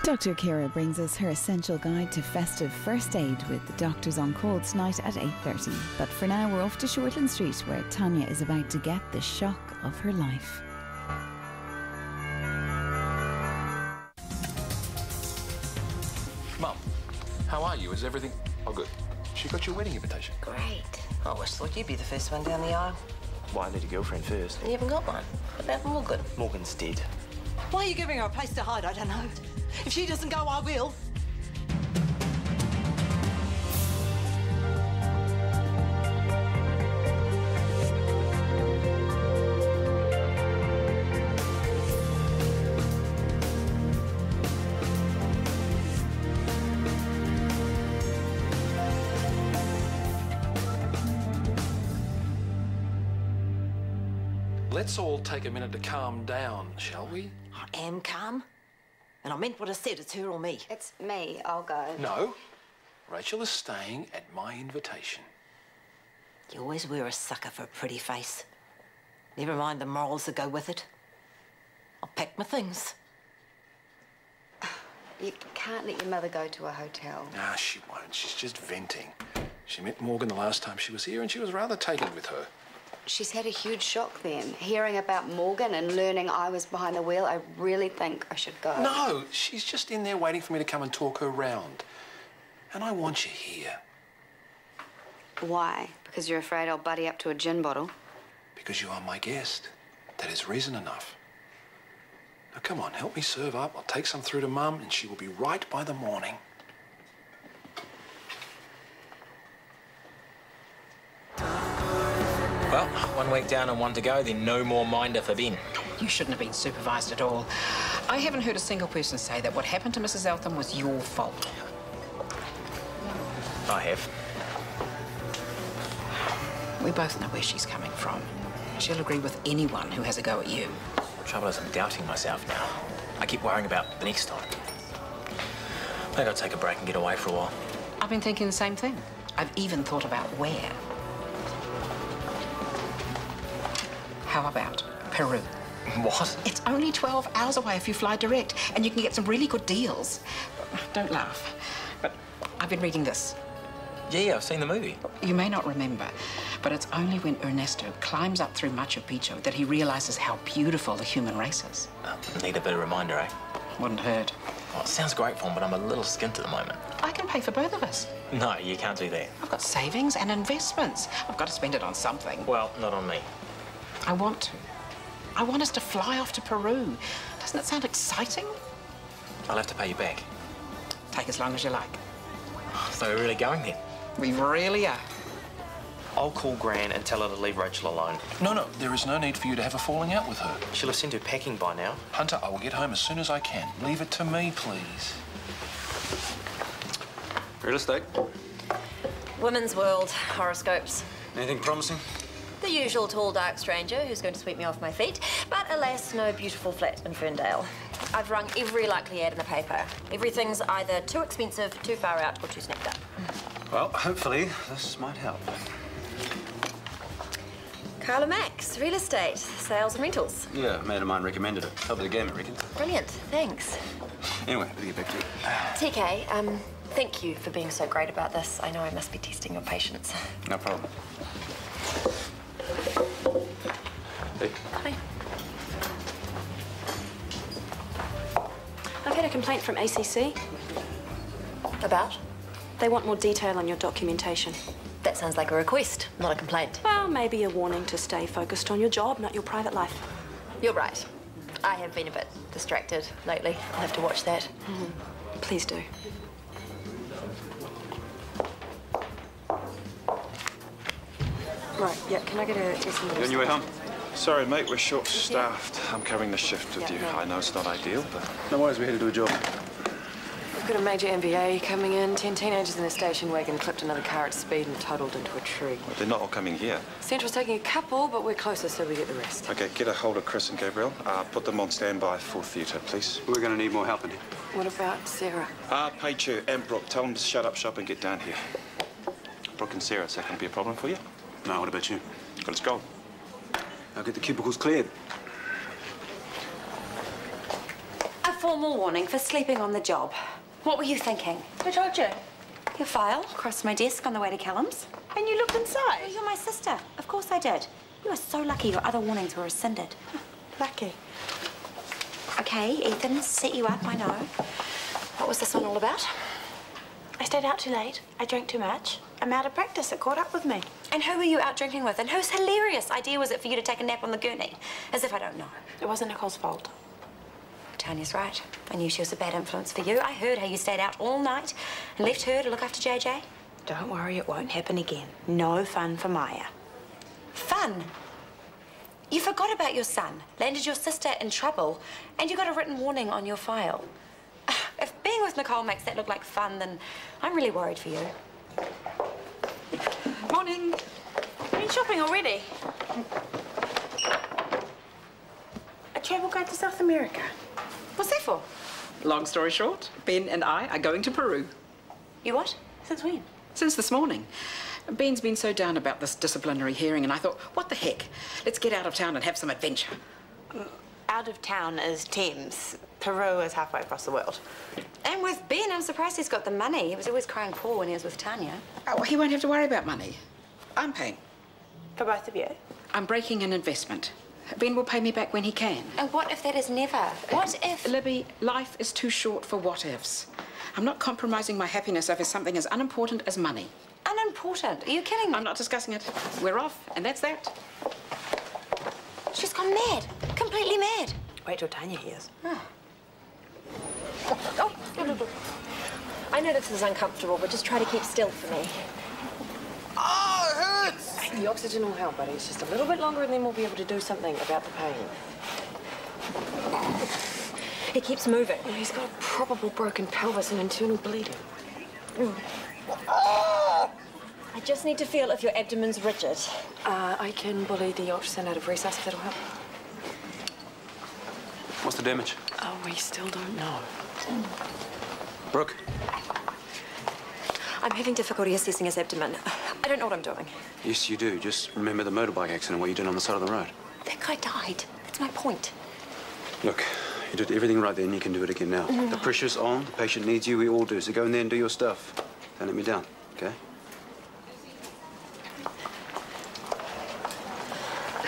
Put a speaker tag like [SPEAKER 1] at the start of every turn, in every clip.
[SPEAKER 1] Dr. Kira brings us her essential guide to festive first aid with the Doctors on Call tonight at 8:30. But for now, we're off to Shortland Street, where Tanya is about to get the shock of her life.
[SPEAKER 2] Mum, how are you? Is everything... Oh, good. She got your wedding invitation.
[SPEAKER 3] Great. I always thought you'd be the first one down the aisle.
[SPEAKER 4] Why, I need a girlfriend first.
[SPEAKER 3] You haven't got one. What about Morgan?
[SPEAKER 4] Morgan's dead.
[SPEAKER 5] Why are you giving her a place to hide? I don't know. If she doesn't go, I will.
[SPEAKER 2] Let's all take a minute to calm down, shall we?
[SPEAKER 5] I am calm. And I meant what I said. It's her or me.
[SPEAKER 6] It's me. I'll go.
[SPEAKER 2] No. Rachel is staying at my invitation.
[SPEAKER 5] You always wear a sucker for a pretty face. Never mind the morals that go with it. I'll pack my things.
[SPEAKER 6] You can't let your mother go to a hotel.
[SPEAKER 2] Nah, she won't. She's just venting. She met Morgan the last time she was here and she was rather taken with her.
[SPEAKER 6] She's had a huge shock then. Hearing about Morgan and learning I was behind the wheel, I really think I should go.
[SPEAKER 2] No, she's just in there waiting for me to come and talk her round. And I want you here.
[SPEAKER 6] Why? Because you're afraid I'll buddy up to a gin bottle?
[SPEAKER 2] Because you are my guest. That is reason enough. Now, come on, help me serve up. I'll take some through to Mum and she will be right by the morning.
[SPEAKER 4] Well, 1 week down and 1 to go, then no more minder for Ben.
[SPEAKER 7] You shouldn't have been supervised at all. I haven't heard a single person say that what happened to Mrs. Eltham was your fault.
[SPEAKER 4] I have.
[SPEAKER 7] We both know where she's coming from. She'll agree with anyone who has a go at you.
[SPEAKER 4] The trouble is I'm doubting myself now. I keep worrying about the next time. Maybe I'll take a break and get away for a while.
[SPEAKER 7] I've been thinking the same thing. I've even thought about where. How about Peru?
[SPEAKER 4] What?
[SPEAKER 7] It's only 12 hours away if you fly direct, and you can get some really good deals. Don't laugh, but I've been reading this.
[SPEAKER 4] Yeah, I've seen the movie.
[SPEAKER 7] You may not remember, but it's only when Ernesto climbs up through Machu Picchu that he realizes how beautiful the human race is.
[SPEAKER 4] Need a bit of reminder, eh?
[SPEAKER 7] Wouldn't hurt.
[SPEAKER 4] Well, it sounds great for him, but I'm a little skint at the moment.
[SPEAKER 7] I can pay for both of us.
[SPEAKER 4] No, you can't do that.
[SPEAKER 7] I've got savings and investments. I've got to spend it on something.
[SPEAKER 4] Well, not on me.
[SPEAKER 7] I want to. I want us to fly off to Peru. Doesn't it sound exciting?
[SPEAKER 4] I'll have to pay you back.
[SPEAKER 7] Take as long as you like.
[SPEAKER 4] So we're really going then?
[SPEAKER 7] We really are.
[SPEAKER 4] I'll call Gran and tell her to leave Rachel alone.
[SPEAKER 2] No, there is no need for you to have a falling out with her.
[SPEAKER 4] She'll have sent her packing by now.
[SPEAKER 2] Hunter, I will get home as soon as I can. Leave it to me, please.
[SPEAKER 8] Real estate?
[SPEAKER 3] Women's world, horoscopes.
[SPEAKER 8] Anything promising?
[SPEAKER 3] The usual tall, dark stranger who's going to sweep me off my feet. But alas, no beautiful flat in Ferndale. I've rung every likely ad in the paper. Everything's either too expensive, too far out, or too snapped up.
[SPEAKER 8] Well, hopefully this might help.
[SPEAKER 3] Carla Max, real estate, sales and rentals.
[SPEAKER 8] Yeah, a mate of mine recommended it. Top of the game, I reckon.
[SPEAKER 3] Brilliant, thanks.
[SPEAKER 8] Anyway, better get back to it.
[SPEAKER 3] TK, thank you for being so great about this. I know I must be testing your patience.
[SPEAKER 8] No problem. Hey.
[SPEAKER 3] Hi.
[SPEAKER 9] I've had a complaint from ACC.
[SPEAKER 3] About?
[SPEAKER 9] They want more detail on your documentation.
[SPEAKER 3] That sounds like a request, not a complaint.
[SPEAKER 9] Well, maybe a warning to stay focused on your job, not your private life.
[SPEAKER 3] You're right. I have been a bit distracted lately. I'll have to watch that.
[SPEAKER 9] Please do. Right, yeah, can I get a test?
[SPEAKER 8] You on your way home?
[SPEAKER 10] Sorry, mate, we're short-staffed. I'm covering the shift with you. I know it's not ideal, but...
[SPEAKER 8] No worries, we're here to do a job.
[SPEAKER 11] We've got a major MVA coming in. 10 teenagers in a station wagon clipped another car at speed and toddled into a tree.
[SPEAKER 10] Well, they're not all coming here.
[SPEAKER 11] Central's taking a couple, but we're closer, so we get the rest.
[SPEAKER 10] OK, get a hold of Chris and Gabriel. Put them on standby for theatre, please.
[SPEAKER 8] We're going to need more help in here.
[SPEAKER 11] What about Sarah?
[SPEAKER 10] Peichu and Brooke, tell them to shut up shop and get down here. Brooke and Sarah, is that going to be a problem for you?
[SPEAKER 8] No, what about you?
[SPEAKER 10] Well, let's go.
[SPEAKER 8] I'll get the cubicles cleared.
[SPEAKER 3] A formal warning for sleeping on the job. What were you thinking?
[SPEAKER 9] Who told you?
[SPEAKER 3] Your file across my desk on the way to Callum's.
[SPEAKER 9] And you looked inside?
[SPEAKER 3] Oh, you're my sister. Of course I did. You are so lucky your other warnings were rescinded.
[SPEAKER 9] Lucky.
[SPEAKER 3] Okay, Ethan set you up, I know. What was this one all about?
[SPEAKER 9] I stayed out too late. I drank too much. I'm out of practice. It caught up with me.
[SPEAKER 3] And who were you out drinking with? And whose hilarious idea was it for you to take a nap on the gurney? As if I don't know.
[SPEAKER 9] It wasn't Nicole's fault.
[SPEAKER 3] Tanya's right. I knew she was a bad influence for you. I heard how you stayed out all night and left her to look after JJ.
[SPEAKER 9] Don't worry, it won't happen again. No fun for Maya.
[SPEAKER 3] Fun? You forgot about your son, landed your sister in trouble, and you got a written warning on your file. If being with Nicole makes that look like fun, then I'm really worried for you.
[SPEAKER 9] Morning. Been shopping already? A travel guide to South America.
[SPEAKER 3] What's that for?
[SPEAKER 7] Long story short, Ben and I are going to Peru.
[SPEAKER 3] You what?
[SPEAKER 9] Since when?
[SPEAKER 7] Since this morning. Ben's been so down about this disciplinary hearing, and I thought, what the heck? Let's get out of town and have some adventure.
[SPEAKER 9] Out of town is Thames. Peru is halfway across the world.
[SPEAKER 3] And with Ben, I'm surprised he's got the money. He was always crying poor when he was with Tanya.
[SPEAKER 7] Oh, well, he won't have to worry about money. I'm paying.
[SPEAKER 9] For both of you?
[SPEAKER 7] I'm breaking an investment. Ben will pay me back when he can.
[SPEAKER 3] And what if that is never? What if...
[SPEAKER 7] Libby, life is too short for what-ifs. I'm not compromising my happiness over something as unimportant as money.
[SPEAKER 3] Unimportant? Are you kidding me?
[SPEAKER 7] I'm not discussing it. We're off, and that's that.
[SPEAKER 3] She's gone mad. Completely mad.
[SPEAKER 9] Wait till Tanya hears.
[SPEAKER 3] Oh. Oh, look. I know this is uncomfortable, but just try to keep still for me.
[SPEAKER 11] Oh, it hurts!
[SPEAKER 9] The oxygen will help, buddy. It's just a little bit longer and then we'll be able to do something about the pain.
[SPEAKER 3] He keeps moving.
[SPEAKER 9] Well, he's got a probable broken pelvis and internal bleeding.
[SPEAKER 3] I just need to feel if your abdomen's rigid.
[SPEAKER 9] I can bully the ultrasound out of resus if that'll help.
[SPEAKER 8] What's the damage?
[SPEAKER 9] Oh, we still don't know.
[SPEAKER 8] Brooke?
[SPEAKER 3] I'm having difficulty assessing his abdomen. I don't know what I'm doing.
[SPEAKER 8] Yes, you do. Just remember the motorbike accident, what you did on the side of the road.
[SPEAKER 3] That guy died. That's my point.
[SPEAKER 8] Look, you did everything right then. You can do it again now. The pressure's on. The patient needs you. We all do. So go in there and do your stuff. Don't let me down, okay?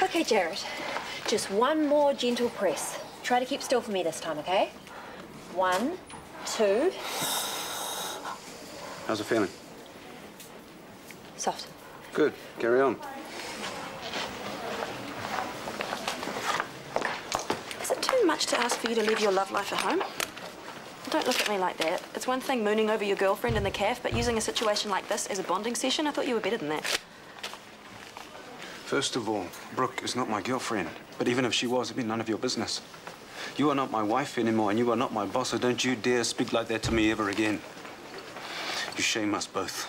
[SPEAKER 3] Okay, Jared. Just one more gentle press. Try to keep still for me this time, okay? 1, 2.
[SPEAKER 8] How's it feeling?
[SPEAKER 3] Soft.
[SPEAKER 8] Good. Carry on.
[SPEAKER 9] Is it too much to ask for you to live your love life at home? Don't look at me like that. It's one thing mooning over your girlfriend in the caf, but using a situation like this as a bonding session, I thought you were better than that.
[SPEAKER 8] First of all, Brooke is not my girlfriend. But even if she was, it'd be none of your business. You are not my wife anymore, and you are not my boss, so don't you dare speak like that to me ever again. You shame us both.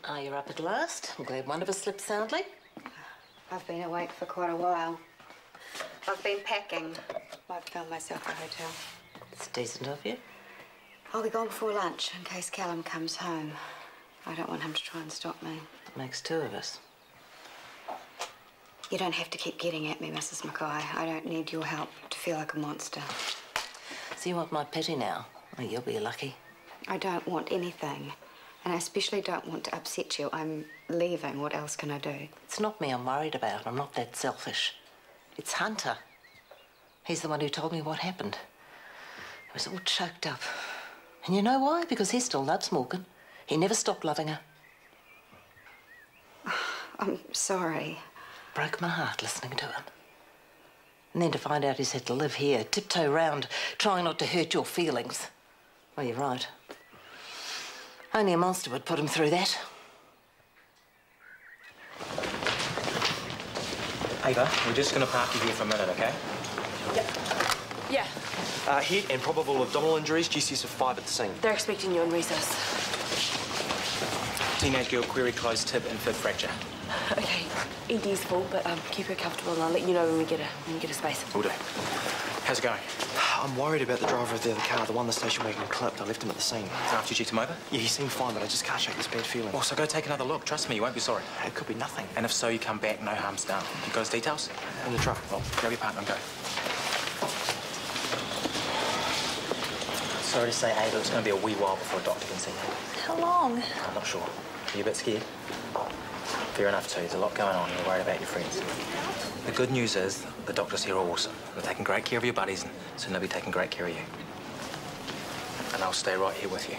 [SPEAKER 5] Ah, you're up at last. I'm glad one of us slept soundly.
[SPEAKER 6] I've been awake for quite a while. I've been packing. I've found myself a hotel.
[SPEAKER 5] It's decent of you.
[SPEAKER 6] I'll be gone before lunch in case Callum comes home. I don't want him to try and stop me.
[SPEAKER 5] Makes two of us.
[SPEAKER 6] You don't have to keep getting at me, Mrs. Mackay. I don't need your help to feel like a monster.
[SPEAKER 5] So you want my pity now? Well, you'll be lucky.
[SPEAKER 6] I don't want anything. And I especially don't want to upset you. I'm leaving. What else can I do?
[SPEAKER 5] It's not me I'm worried about. I'm not that selfish. It's Hunter. He's the one who told me what happened. He was all choked up. And you know why? Because he still loves Morgan. He never stopped loving her.
[SPEAKER 6] I'm sorry.
[SPEAKER 5] Broke my heart listening to him. And then to find out he's had to live here, tiptoe round, trying not to hurt your feelings. Well, you're right. Only a monster would put him through that.
[SPEAKER 4] Ava, we're just going to park you here for a minute, okay?
[SPEAKER 9] Yeah.
[SPEAKER 11] Head and probable abdominal injuries, GCS of 5 at the scene.
[SPEAKER 9] They're expecting you in recess.
[SPEAKER 4] Teenage girl, query closed tib and fib fracture.
[SPEAKER 9] Okay, ED's full, but keep her comfortable and I'll let you know when we get a space.
[SPEAKER 4] Will do. How's it going?
[SPEAKER 12] I'm worried about the driver of the other car, the one the station wagon clipped. I left him at the scene.
[SPEAKER 4] So after you checked him over?
[SPEAKER 12] Yeah, he seemed fine, but I just can't shake this bad feeling.
[SPEAKER 4] Well, so go take another look. Trust me, you won't be sorry.
[SPEAKER 12] It could be nothing.
[SPEAKER 4] And if so, you come back, no harm's done. You got his details?
[SPEAKER 12] In the truck.
[SPEAKER 4] Well, grab your partner and go. Sorry to say, Ada, it's going to be a wee while before a doctor can see you.
[SPEAKER 9] How long?
[SPEAKER 4] I'm not sure. Are you a bit scared? Fair enough, too. There's a lot going on. You're worried about your friends. The good news is the doctors here are awesome. They're taking great care of your buddies, and soon they'll be taking great care of you. And I'll stay right here with you.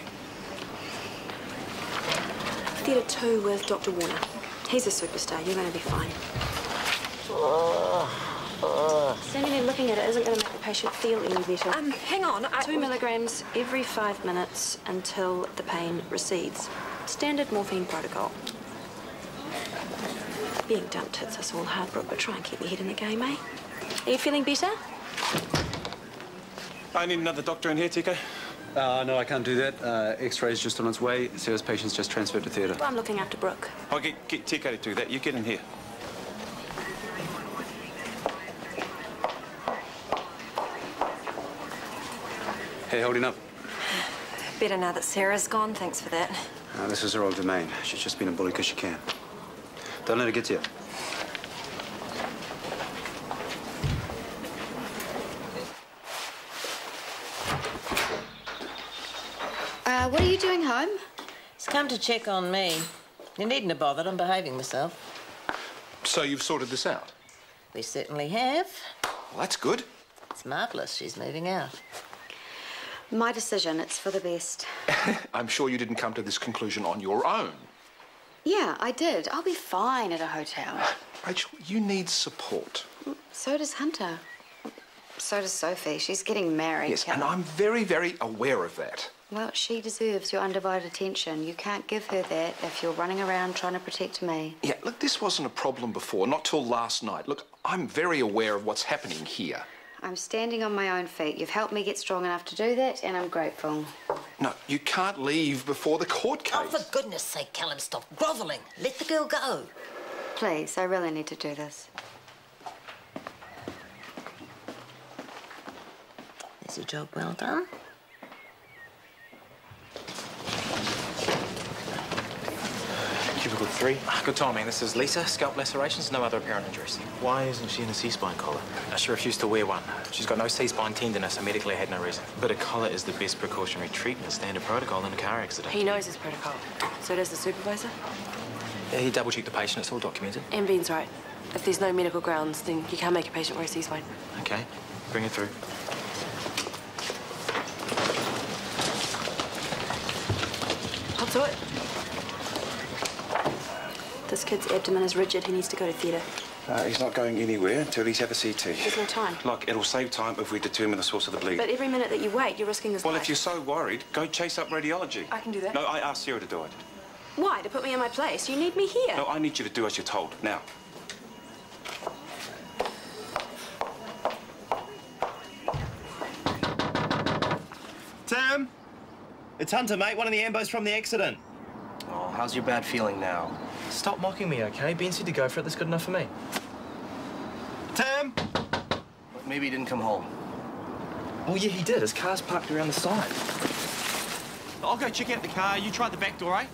[SPEAKER 9] Theatre 2 with Dr. Warner. He's a superstar. You're going to be fine. Standing there looking at it isn't going to make the patient feel any better.
[SPEAKER 3] Hang on.
[SPEAKER 9] 2 milligrams every 5 minutes until the pain recedes. Standard morphine protocol. Being dumped hits us all hard, Brooke, but try and keep your head in the game, eh? Are you feeling better?
[SPEAKER 10] I need another doctor in here, TK.
[SPEAKER 8] No, I can't do that. X-ray's just on its way. Sarah's patient's just transferred to theatre.
[SPEAKER 9] Well, I'm looking after Brooke.
[SPEAKER 10] I'll get TK to do that. You get in here.
[SPEAKER 8] Hey, holding up.
[SPEAKER 3] Better now that Sarah's gone. Thanks for that.
[SPEAKER 8] This is her old domain. She's just been a bully because she can. Don't let her get to you.
[SPEAKER 6] What are you doing home?
[SPEAKER 5] He's come to check on me. You needn't have bothered. I'm behaving myself.
[SPEAKER 2] So you've sorted this out?
[SPEAKER 5] We certainly have.
[SPEAKER 2] Well, that's good.
[SPEAKER 5] It's marvellous. She's moving out.
[SPEAKER 6] My decision. It's for the best.
[SPEAKER 2] I'm sure you didn't come to this conclusion on your own.
[SPEAKER 6] Yeah, I did. I'll be fine at a hotel.
[SPEAKER 2] Rachel, you need support.
[SPEAKER 6] So does Hunter. So does Sophie. She's getting married.
[SPEAKER 2] Yes, and I'm very, very aware of that.
[SPEAKER 6] Well, she deserves your undivided attention. You can't give her that if you're running around trying to protect me.
[SPEAKER 2] Yeah, look, this wasn't a problem before, not till last night. Look, I'm very aware of what's happening here.
[SPEAKER 6] I'm standing on my own feet. You've helped me get strong enough to do that, and I'm grateful.
[SPEAKER 2] No, you can't leave before the court case.
[SPEAKER 5] Oh, for goodness sake, Callum, stop grovelling. Let the girl go.
[SPEAKER 6] Please, I really need to do this.
[SPEAKER 5] There's your job well done.
[SPEAKER 12] Cubicle 3.
[SPEAKER 4] Good timing. This is Lisa, scalp lacerations, no other apparent injuries.
[SPEAKER 12] Why isn't she in a C-spine collar?
[SPEAKER 4] She refused to wear one. She's got no C-spine tenderness, so medically I had no reason.
[SPEAKER 12] But a collar is the best precautionary treatment, standard protocol in a car accident.
[SPEAKER 11] He knows his protocol. So does the supervisor.
[SPEAKER 4] Yeah, he double-checked the patient. It's all documented.
[SPEAKER 11] And Ben's right. If there's no medical grounds, then you can't make a patient wear a C-spine.
[SPEAKER 12] Okay, bring her through.
[SPEAKER 11] I'll do it. This kid's abdomen is rigid. He needs to go to theatre.
[SPEAKER 10] He's not going anywhere until he's had a CT.
[SPEAKER 11] There's no time.
[SPEAKER 10] Look, it'll save time if we determine the source of the bleed.
[SPEAKER 11] But every minute that you wait, you're risking his life.
[SPEAKER 10] Well, if you're so worried, go chase up radiology.
[SPEAKER 11] I can do that.
[SPEAKER 10] No, I asked Sarah to do it.
[SPEAKER 11] Why? To put me in my place? You need me here.
[SPEAKER 10] No, I need you to do as you're told. Now.
[SPEAKER 12] Tim! It's Hunter, mate. One of the ambos from the accident. Oh, how's your bad feeling now? Stop mocking me, OK? Ben said to go for it. That's good enough for me. Tim! Maybe he didn't come home. Oh, yeah, he did. His car's parked around the side. I'll go check out the car. You try the back door, eh?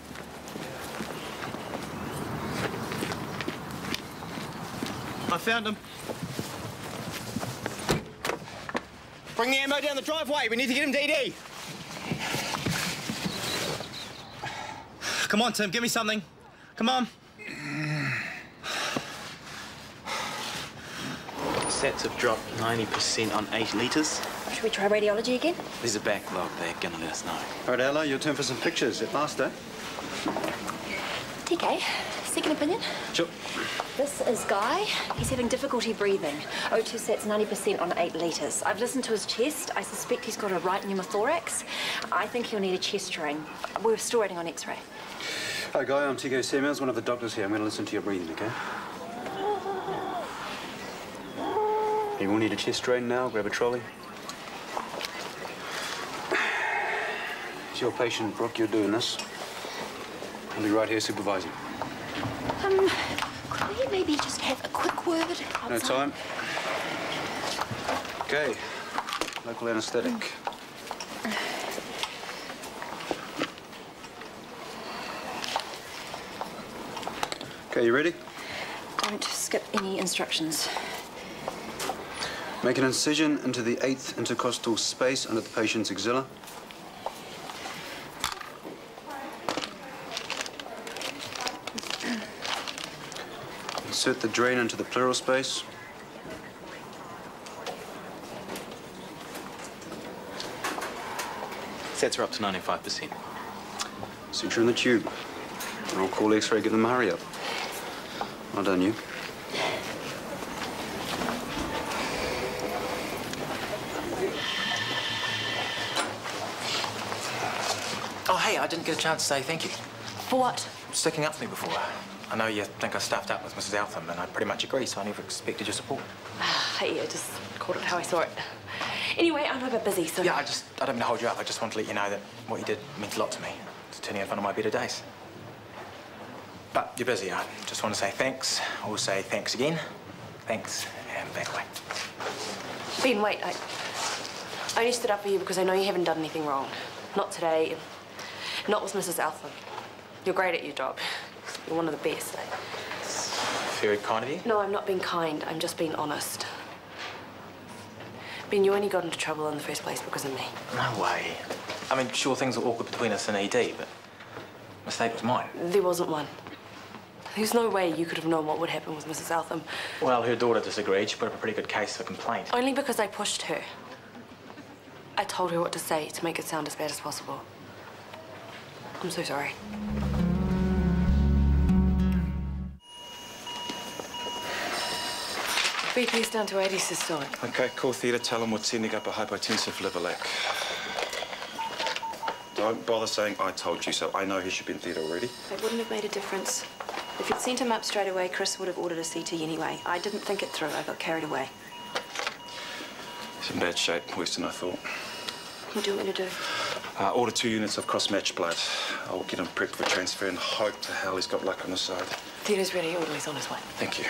[SPEAKER 12] I found him. Bring the ammo down the driveway. We need to get him DD. Come on, Tim. Give me something. Come on. Sets have dropped 90% on 8 litres.
[SPEAKER 3] Should we try radiology again?
[SPEAKER 12] There's a backlog. They're going to let us know.
[SPEAKER 8] All right, Ella, your turn for some pictures. At last, eh?
[SPEAKER 3] TK, second opinion.
[SPEAKER 8] Sure.
[SPEAKER 3] This is Guy. He's having difficulty breathing. O2 sats 90% on 8 litres. I've listened to his chest. I suspect he's got a right pneumothorax. I think he'll need a chest drain. We're still waiting on X-ray.
[SPEAKER 8] Hi, Guy. I'm TK Samuels, one of the doctors here. I'm going to listen to your breathing, OK? You will need a chest drain now. Grab a trolley. It's your patient, Brooke. You're doing this. I'll be right here supervising.
[SPEAKER 3] Could we maybe just have a quick word outside?
[SPEAKER 8] No time. OK. Local anaesthetic. Okay, you ready?
[SPEAKER 9] Don't skip any instructions.
[SPEAKER 8] Make an incision into the 8th intercostal space under the patient's axilla. Insert the drain into the pleural space.
[SPEAKER 4] Sets her up to 95%.
[SPEAKER 8] Suture in the tube. I'll call X-ray, give them a hurry up. Well done, you.
[SPEAKER 4] Oh, hey, I didn't get a chance to say thank you.
[SPEAKER 9] For what?
[SPEAKER 4] Sticking up for me before. I know you think I stuffed up with Mrs. Eltham, and I pretty much agree, so I never expected your support.
[SPEAKER 9] Hey, I just called it how I saw it. Anyway, I'm a bit busy, so...
[SPEAKER 4] Yeah, I don't mean to hold you up. I just want to let you know that what you did meant a lot to me. It's turning out one of my better days. But you're busy. I just want to say thanks. I will say thanks again. Thanks, and back away.
[SPEAKER 9] Ben, wait, I only stood up for you because I know you haven't done anything wrong. Not today, not with Mrs. Eltham. You're great at your job. You're one of the best.
[SPEAKER 4] Very kind of you.
[SPEAKER 9] No, I'm not being kind. I'm just being honest. Ben, you only got into trouble in the first place because of me.
[SPEAKER 4] No way. I mean, sure, things were awkward between us and ED, but the mistake was mine.
[SPEAKER 9] There wasn't one. There's no way you could have known what would happen with Mrs. Eltham.
[SPEAKER 4] Well, her daughter disagreed. She put up a pretty good case for complaint.
[SPEAKER 9] Only because I pushed her. I told her what to say to make it sound as bad as possible. I'm so sorry. BP's down to 80 systolic.
[SPEAKER 10] Okay, call theatre. Tell them we're sending up a hypotensive liver lac. Don't bother saying I told you so. I know he should be in theatre already.
[SPEAKER 9] It wouldn't have made a difference. If you'd sent him up straight away, Chris would have ordered a CT anyway. I didn't think it through. I got carried away.
[SPEAKER 10] He's in bad shape, worse than I thought.
[SPEAKER 9] What do you want me to do?
[SPEAKER 10] Order 2 units of cross-matched blood. I'll get him prepped for transfer and hope to hell he's got luck on his side.
[SPEAKER 9] Theatre's ready. Orderly's on his way.
[SPEAKER 10] Thank you.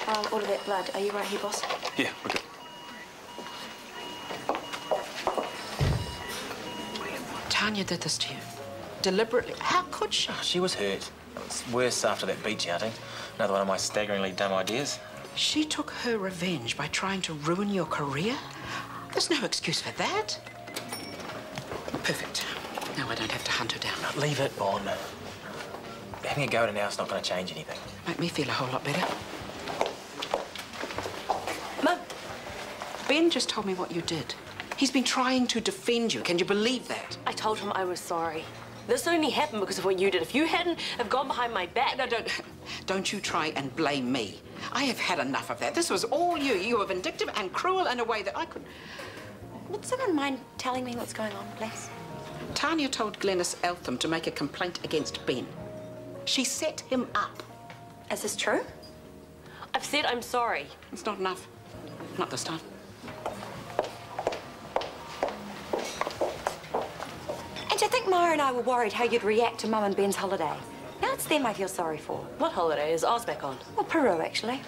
[SPEAKER 9] I'll order that blood. Are you right here, boss?
[SPEAKER 10] Yeah, we're good.
[SPEAKER 7] Tanya did this to you. Deliberately. How could she?
[SPEAKER 4] Oh, she was hurt. It was worse after that beach outing. Another one of my staggeringly dumb ideas.
[SPEAKER 7] She took her revenge by trying to ruin your career? There's no excuse for that. Perfect. Now I don't have to hunt her down.
[SPEAKER 4] No, leave it, Bon. Having a go at it now is not going to change anything.
[SPEAKER 7] Make me feel a whole lot better.
[SPEAKER 9] Mum.
[SPEAKER 7] Ben just told me what you did. He's been trying to defend you. Can you believe that?
[SPEAKER 9] I told him I was sorry. This only happened because of what you did. If you hadn't have gone behind my back...
[SPEAKER 7] No, don't you try and blame me. I have had enough of that. This was all you. You were vindictive and cruel in a way that I could...
[SPEAKER 3] Would someone mind telling me what's going on, please?
[SPEAKER 7] Tanya told Glenys Eltham to make a complaint against Ben. She set him up.
[SPEAKER 3] Is this true?
[SPEAKER 9] I've said I'm sorry.
[SPEAKER 7] It's not enough. Not this time.
[SPEAKER 3] And to think Mara and I were worried how you'd react to Mum and Ben's holiday. Now it's them I feel sorry for.
[SPEAKER 9] What holiday is Oz back on?
[SPEAKER 3] Well, Peru, actually.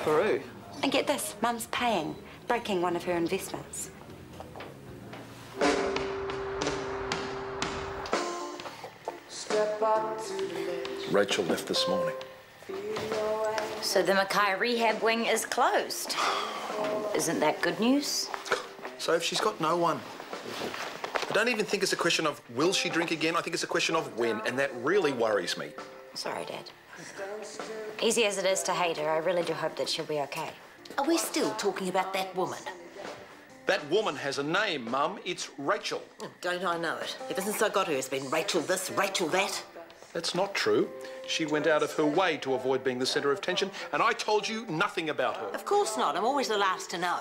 [SPEAKER 9] Peru?
[SPEAKER 3] And get this, Mum's paying, breaking one of her investments.
[SPEAKER 2] Rachel left this morning.
[SPEAKER 3] So the Mackay rehab wing is closed. Isn't that good news?
[SPEAKER 2] So if she's got no one, I don't even think it's a question of will she drink again. I think it's a question of when, and that really worries me.
[SPEAKER 3] Sorry, Dad. Easy as it is to hate her, I really do hope that she'll be okay.
[SPEAKER 5] Are we still talking about that woman?
[SPEAKER 2] That woman has a name, Mum. It's Rachel.
[SPEAKER 5] Oh, don't I know it? Ever since I got her, it's been Rachel this, Rachel that.
[SPEAKER 2] That's not true. She went out of her way to avoid being the centre of attention, and I told you nothing about her.
[SPEAKER 5] Of course not. I'm always the last to know.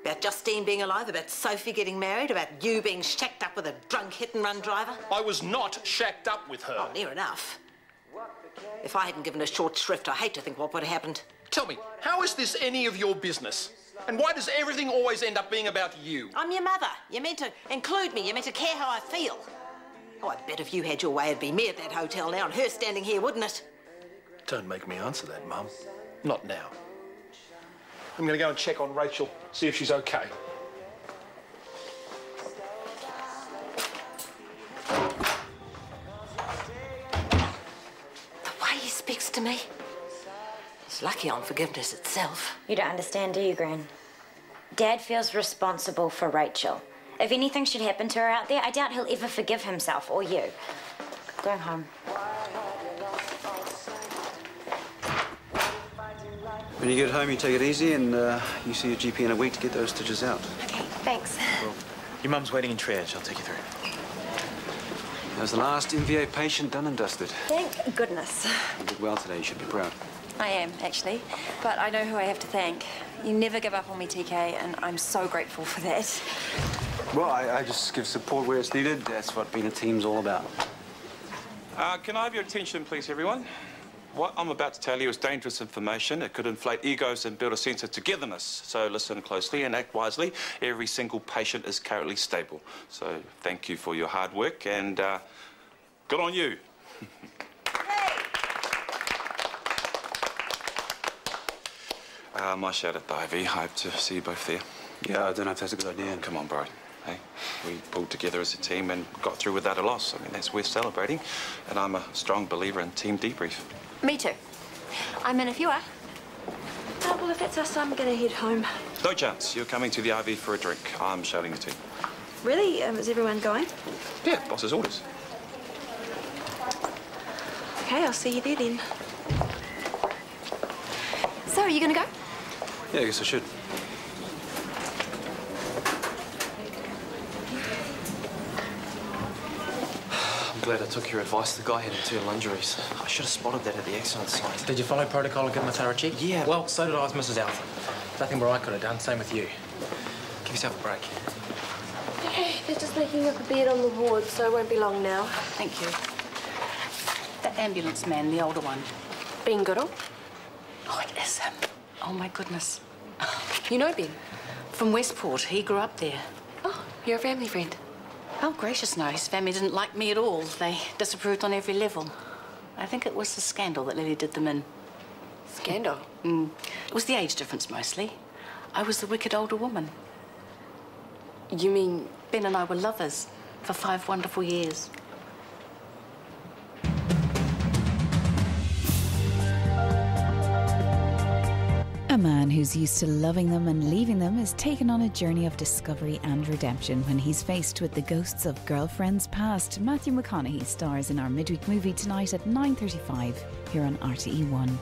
[SPEAKER 5] About Justine being alive, about Sophie getting married, about you being shacked up with a drunk hit-and-run driver.
[SPEAKER 2] I was not shacked up with her.
[SPEAKER 5] Oh, near enough. If I hadn't given a short shrift, I hate to think what would have happened.
[SPEAKER 2] Tell me, how is this any of your business? And why does everything always end up being about you?
[SPEAKER 5] I'm your mother. You're meant to include me. You're meant to care how I feel. Oh, I bet if you had your way, it'd be me at that hotel now and her standing here, wouldn't it?
[SPEAKER 2] Don't make me answer that, Mum. Not now. I'm going to go and check on Rachel, see if she's okay.
[SPEAKER 5] to me. He's lucky on forgiveness itself.
[SPEAKER 3] You don't understand, do you, Gran? Dad feels responsible for Rachel. If anything should happen to her out there, I doubt he'll ever forgive himself or you. Go home.
[SPEAKER 8] When you get home, you take it easy and you see your GP in a week to get those stitches out.
[SPEAKER 6] Okay, thanks.
[SPEAKER 12] Well, your mum's waiting in triage. I'll take you through.
[SPEAKER 8] That was the last MVA patient done and dusted.
[SPEAKER 3] Thank goodness.
[SPEAKER 8] You did well today. You should be proud.
[SPEAKER 9] I am, actually. But I know who I have to thank. You never give up on me, TK, and I'm so grateful for that.
[SPEAKER 8] Well, I just give support where it's needed. That's what being a team's all about.
[SPEAKER 10] Can I have your attention, please, everyone? What I'm about to tell you is dangerous information. It could inflate egos and build a sense of togetherness. So listen closely and act wisely. Every single patient is currently stable. So thank you for your hard work and good on you. My shout at the IV. I hope to see you both there.
[SPEAKER 8] Yeah, I don't know if that's a good idea.
[SPEAKER 10] Come on, bro. Hey, we pulled together as a team and got through without a loss. I mean, that's worth celebrating. And I'm a strong believer in team debrief.
[SPEAKER 9] Me too. I'm in if you are. Oh, well, if that's us, I'm going to head home.
[SPEAKER 10] No chance. You're coming to the IV for a drink. I'm shouting the team.
[SPEAKER 9] Really? Is everyone going?
[SPEAKER 10] Yeah, boss's orders.
[SPEAKER 9] Okay, I'll see you there then. So, are you going to go?
[SPEAKER 8] Yeah, I guess I should.
[SPEAKER 12] I'm glad I took your advice. The guy had internal injuries. I should have spotted that at the accident site. Did you follow protocol and give him a thorough check? Yeah, well, so did I with Mrs. Alpha. Nothing more I could have done. Same with you. Give yourself a break.
[SPEAKER 9] Okay, they're just making up a bed on the ward, so it won't be long now.
[SPEAKER 7] Thank you. That ambulance man, the older one.
[SPEAKER 9] Ben Goodall?
[SPEAKER 7] Oh, it is him. Oh, my goodness.
[SPEAKER 9] You know Ben?
[SPEAKER 7] From Westport. He grew up there.
[SPEAKER 9] Oh, you're a family friend.
[SPEAKER 7] Oh, gracious, no. His family didn't like me at all. They disapproved on every level. I think it was the scandal that Lily did them in.
[SPEAKER 9] Scandal?
[SPEAKER 7] It was the age difference, mostly. I was the wicked older woman.
[SPEAKER 9] You mean...
[SPEAKER 7] Ben and I were lovers for 5 wonderful years.
[SPEAKER 1] A man who's used to loving them and leaving them is taken on a journey of discovery and redemption when he's faced with the ghosts of girlfriends past. Matthew McConaughey stars in our midweek movie tonight at 9:35 here on RTE1.